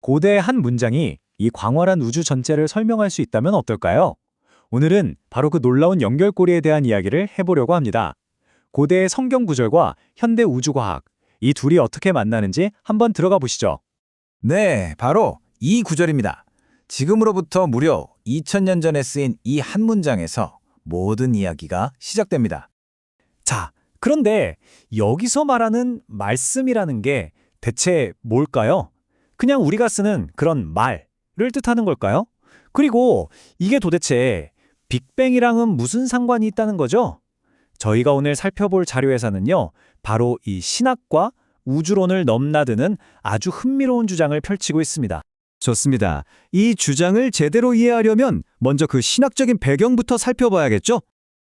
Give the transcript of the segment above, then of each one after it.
고대의 한 문장이 이 광활한 우주 전체를 설명할 수 있다면 어떨까요? 오늘은 바로 그 놀라운 연결고리에 대한 이야기를 해보려고 합니다. 고대의 성경 구절과 현대 우주과학, 이 둘이 어떻게 만나는지 한번 들어가 보시죠. 네, 바로 이 구절입니다. 지금으로부터 무려 2000년 전에 쓰인 이 한 문장에서 모든 이야기가 시작됩니다. 자, 그런데 여기서 말하는 말씀이라는 게 대체 뭘까요? 그냥 우리가 쓰는 그런 말을 뜻하는 걸까요? 그리고 이게 도대체 빅뱅이랑은 무슨 상관이 있다는 거죠? 저희가 오늘 살펴볼 자료에서는요, 바로 이 신학과 우주론을 넘나드는 아주 흥미로운 주장을 펼치고 있습니다. 좋습니다. 이 주장을 제대로 이해하려면 먼저 그 신학적인 배경부터 살펴봐야겠죠?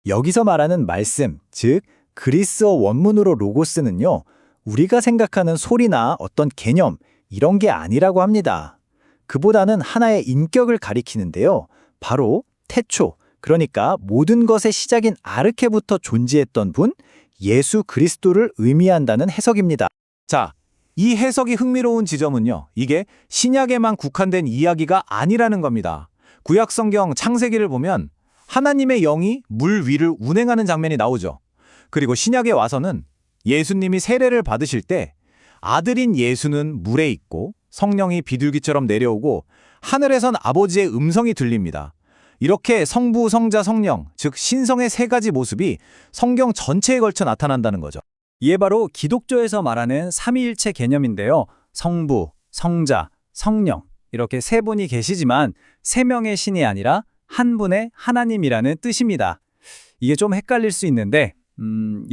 여기서 말하는 말씀, 즉 그리스어 원문으로 로고스는요, 우리가 생각하는 소리나 어떤 개념, 이런 게 아니라고 합니다. 그보다는 하나의 인격을 가리키는데요. 바로 태초, 그러니까 모든 것의 시작인 아르케부터 존재했던 분, 예수 그리스도를 의미한다는 해석입니다. 자, 이 해석이 흥미로운 지점은요, 이게 신약에만 국한된 이야기가 아니라는 겁니다. 구약 성경 창세기를 보면 하나님의 영이 물 위를 운행하는 장면이 나오죠. 그리고 신약에 와서는 예수님이 세례를 받으실 때 아들인 예수는 물에 있고 성령이 비둘기처럼 내려오고 하늘에선 아버지의 음성이 들립니다. 이렇게 성부, 성자, 성령, 즉 신성의 세 가지 모습이 성경 전체에 걸쳐 나타난다는 거죠. 이게 바로 기독교에서 말하는 삼위일체 개념인데요. 성부, 성자, 성령 이렇게 세 분이 계시지만 세 명의 신이 아니라 한 분의 하나님이라는 뜻입니다. 이게 좀 헷갈릴 수 있는데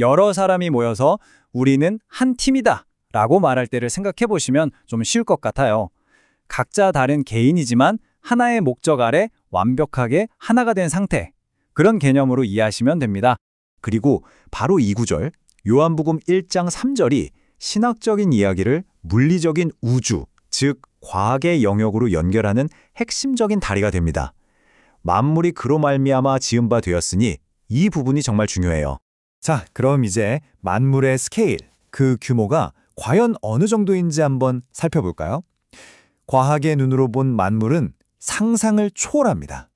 여러 사람이 모여서 우리는 한 팀이다 라고 말할 때를 생각해 보시면 좀 쉬울 것 같아요. 각자 다른 개인이지만 하나의 목적 아래 완벽하게 하나가 된 상태, 그런 개념으로 이해하시면 됩니다. 그리고 바로 이 구절, 요한복음 1장 3절이 신학적인 이야기를 물리적인 우주, 즉 과학의 영역으로 연결하는 핵심적인 다리가 됩니다. 만물이 그로 말미암아 지은 바 되었으니 이 부분이 정말 중요해요. 자, 그럼 이제 만물의 스케일, 그 규모가 과연 어느 정도인지 한번 살펴볼까요? 과학의 눈으로 본 만물은 상상을 초월합니다.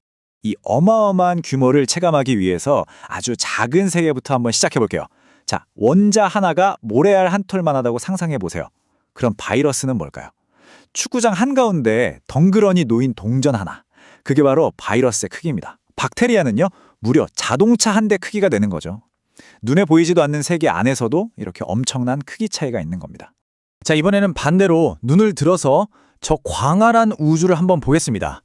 이 어마어마한 규모를 체감하기 위해서 아주 작은 세계부터 한번 시작해 볼게요. 자, 원자 하나가 모래알 한 톨만 하다고 상상해 보세요. 그럼 바이러스는 뭘까요? 축구장 한가운데 덩그러니 놓인 동전 하나. 그게 바로 바이러스의 크기입니다. 박테리아는요, 무려 자동차 한 대 크기가 되는 거죠. 눈에 보이지도 않는 세계 안에서도 이렇게 엄청난 크기 차이가 있는 겁니다. 자, 이번에는 반대로 눈을 들어서 저 광활한 우주를 한번 보겠습니다.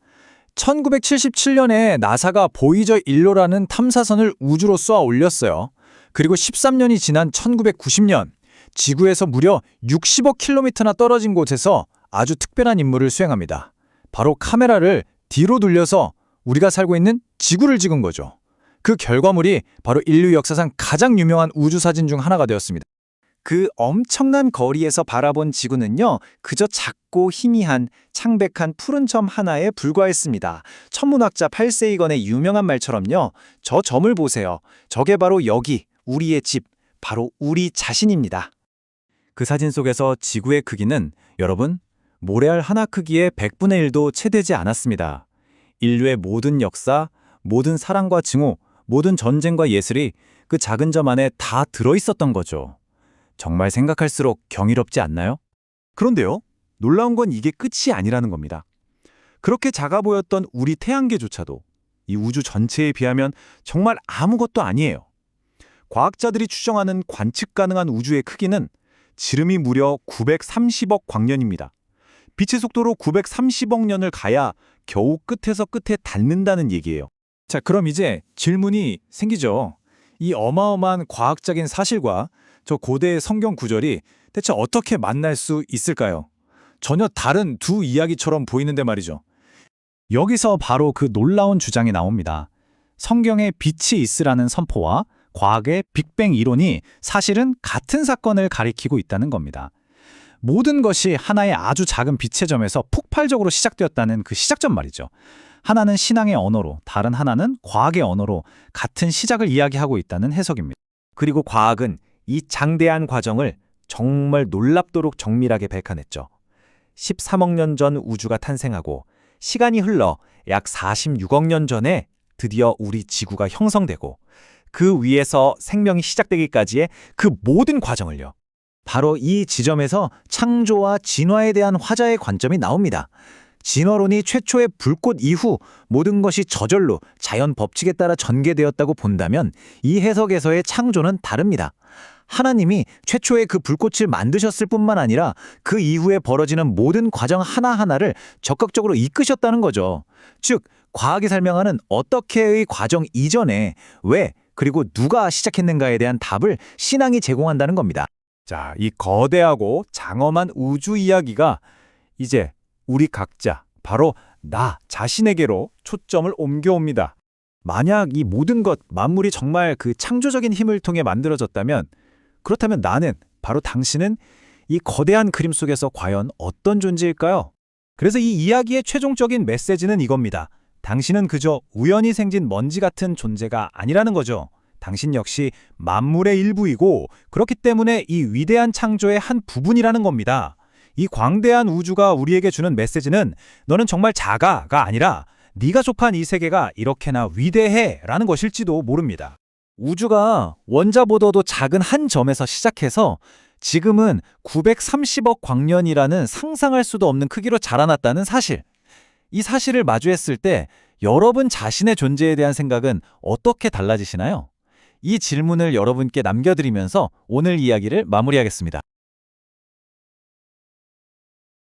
1977년에 나사가 보이저 1호라는 탐사선을 우주로 쏘아 올렸어요. 그리고 13년이 지난 1990년, 지구에서 무려 60억 킬로미터나 떨어진 곳에서 아주 특별한 임무를 수행합니다. 바로 카메라를 뒤로 돌려서 우리가 살고 있는 지구를 찍은 거죠. 그 결과물이 바로 인류 역사상 가장 유명한 우주사진 중 하나가 되었습니다. 그 엄청난 거리에서 바라본 지구는요, 그저 작고 희미한 창백한 푸른 점 하나에 불과했습니다. 천문학자 팔세이건의 유명한 말처럼요, 저 점을 보세요. 저게 바로 여기, 우리의 집, 바로 우리 자신입니다. 그 사진 속에서 지구의 크기는 여러분, 모래알 하나 크기의 100분의 1도 채 되지 않았습니다. 인류의 모든 역사, 모든 사랑과 증오, 모든 전쟁과 예술이 그 작은 점 안에 다 들어있었던 거죠. 정말 생각할수록 경이롭지 않나요? 그런데요, 놀라운 건 이게 끝이 아니라는 겁니다. 그렇게 작아 보였던 우리 태양계조차도 이 우주 전체에 비하면 정말 아무것도 아니에요. 과학자들이 추정하는 관측 가능한 우주의 크기는 지름이 무려 930억 광년입니다. 빛의 속도로 930억 년을 가야 겨우 끝에서 끝에 닿는다는 얘기예요. 자, 그럼 이제 질문이 생기죠. 이 어마어마한 과학적인 사실과 저 고대의 성경 구절이 대체 어떻게 만날 수 있을까요? 전혀 다른 두 이야기처럼 보이는데 말이죠. 여기서 바로 그 놀라운 주장이 나옵니다. 성경에 빛이 있으라는 선포와 과학의 빅뱅 이론이 사실은 같은 사건을 가리키고 있다는 겁니다. 모든 것이 하나의 아주 작은 빛의 점에서 폭발적으로 시작되었다는 그 시작점 말이죠. 하나는 신앙의 언어로, 다른 하나는 과학의 언어로 같은 시작을 이야기하고 있다는 해석입니다. 그리고 과학은 이 장대한 과정을 정말 놀랍도록 정밀하게 백화했죠. 13억 년 전 우주가 탄생하고 시간이 흘러 약 46억 년 전에 드디어 우리 지구가 형성되고 그 위에서 생명이 시작되기까지의 그 모든 과정을요. 바로 이 지점에서 창조와 진화에 대한 화자의 관점이 나옵니다. 진화론이 최초의 불꽃 이후 모든 것이 저절로 자연 법칙에 따라 전개되었다고 본다면 이 해석에서의 창조는 다릅니다. 하나님이 최초의 그 불꽃을 만드셨을 뿐만 아니라 그 이후에 벌어지는 모든 과정 하나하나를 적극적으로 이끄셨다는 거죠. 즉, 과학이 설명하는 어떻게의 과정 이전에 왜 그리고 누가 시작했는가에 대한 답을 신앙이 제공한다는 겁니다. 자, 이 거대하고 장엄한 우주 이야기가 이제 우리 각자, 바로 나 자신에게로 초점을 옮겨옵니다. 만약 이 모든 것, 만물이 정말 그 창조적인 힘을 통해 만들어졌다면, 그렇다면 나는, 바로 당신은 이 거대한 그림 속에서 과연 어떤 존재일까요? 그래서 이 이야기의 최종적인 메시지는 이겁니다. 당신은 그저 우연히 생긴 먼지 같은 존재가 아니라는 거죠. 당신 역시 만물의 일부이고 그렇기 때문에 이 위대한 창조의 한 부분이라는 겁니다. 이 광대한 우주가 우리에게 주는 메시지는 너는 정말 작아가 아니라 네가 속한 이 세계가 이렇게나 위대해 라는 것일지도 모릅니다. 우주가 원자보다도 작은 한 점에서 시작해서 지금은 930억 광년이라는 상상할 수도 없는 크기로 자라났다는 사실. 이 사실을 마주했을 때 여러분 자신의 존재에 대한 생각은 어떻게 달라지시나요? 이 질문을 여러분께 남겨드리면서 오늘 이야기를 마무리하겠습니다.